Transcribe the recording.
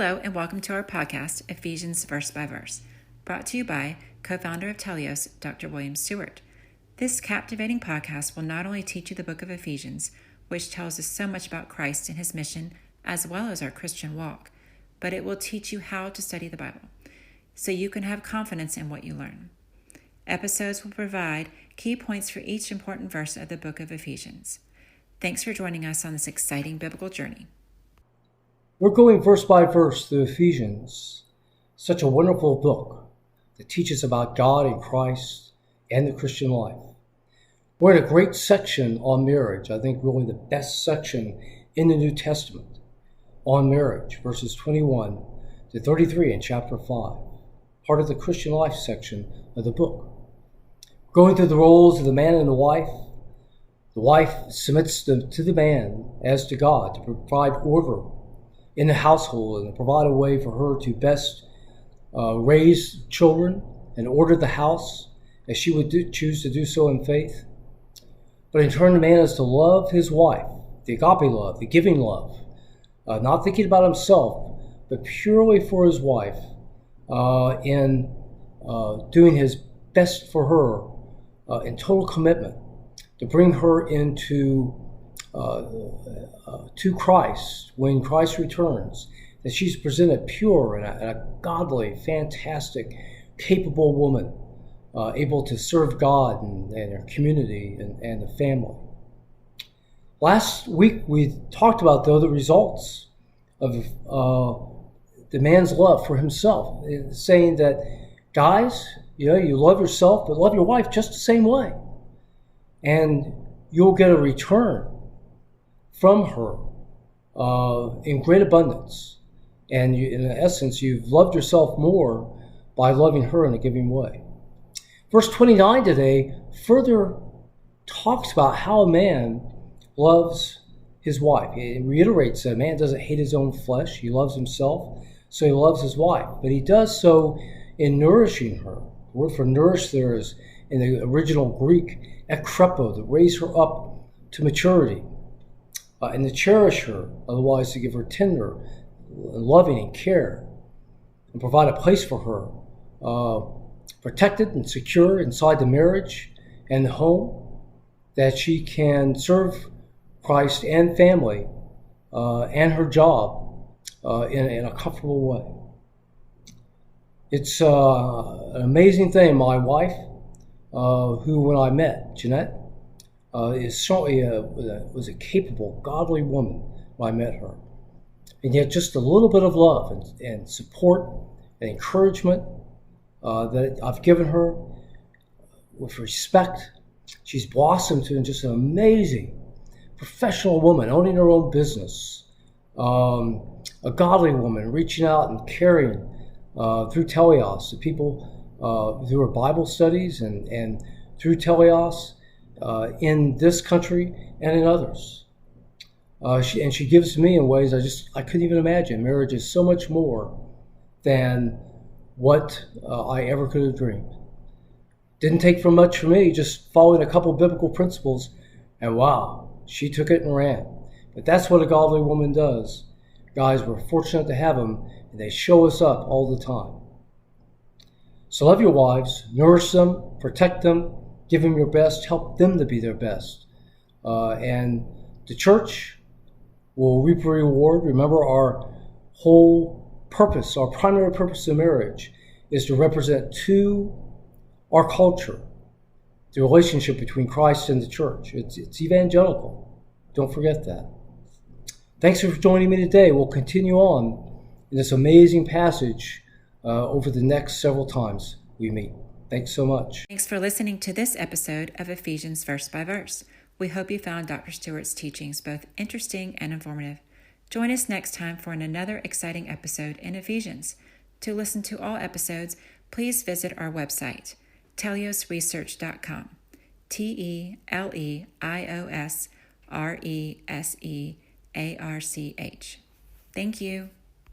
Hello and welcome to our podcast, Ephesians Verse by Verse, brought to you by co-founder of Telios, Dr. William Stewart. This captivating podcast will not only teach you the book of Ephesians, which tells us so much about Christ and his mission, as well as our Christian walk, but it will teach you how to study the Bible, so you can have confidence in what you learn. Episodes will provide key points for each important verse of the book of Ephesians. Thanks for joining us on this exciting biblical journey. We're going verse by verse through Ephesians, such a wonderful book that teaches about God and Christ and the Christian life. We're in a great section on marriage, I think really the best section in the New Testament on marriage, verses 21 to 33 in chapter 5, part of the Christian life section of the book. Going through the roles of the man and the wife submits to the man as to God to provide order in the household and provide a way for her to best raise children and order the house as she would choose to do so in faith. But in turn, the man is to love his wife, the agape love, the giving love, not thinking about himself, but purely for his wife, in doing his best for her in total commitment to bring her into to Christ when Christ returns, that she's presented pure and a godly, fantastic, capable woman, able to serve God and her community and the family. Last week we talked about, though, the results of the man's love for himself, saying that, guys, you love yourself, but love your wife just the same way. And you'll get a return from her in great abundance. And in essence, you've loved yourself more by loving her in a giving way. Verse 29 today further talks about how a man loves his wife. It reiterates that a man doesn't hate his own flesh. He loves himself, so he loves his wife. But he does so in nourishing her. The word for nourish there is, in the original Greek, ekrepo, to raise her up to maturity. And to cherish her, otherwise to give her tender, loving, and care, and provide a place for her, protected and secure inside the marriage and the home, that she can serve Christ and family and her job in a comfortable way. It's an amazing thing. My wife, who when I met, Jeanette, is certainly was a capable, godly woman when I met her. And yet just a little bit of love and support and encouragement that I've given her with respect. She's blossomed to just an amazing professional woman, owning her own business, a godly woman, reaching out and caring through Telios to people through her Bible studies and through Telios in this country and in others. She gives to me in ways I couldn't even imagine. Marriage is so much more than what I ever could have dreamed. Didn't take from much for me, just following a couple biblical principles, and wow, she took it and ran. But that's what a godly woman does. Guys, we're fortunate to have them, and they show us up all the time. So love your wives, nourish them, protect them, give them your best, help them to be their best. And the church will reap a reward. Remember, our whole purpose, our primary purpose of marriage is to represent to our culture the relationship between Christ and the church. It's evangelical. Don't forget that. Thanks for joining me today. We'll continue on in this amazing passage over the next several times we meet. Thanks so much. Thanks for listening to this episode of Ephesians Verse by Verse. We hope you found Dr. Stewart's teachings both interesting and informative. Join us next time for another exciting episode in Ephesians. To listen to all episodes, please visit our website, teliosresearch.com, TELEIOSRESEARCH. Thank you.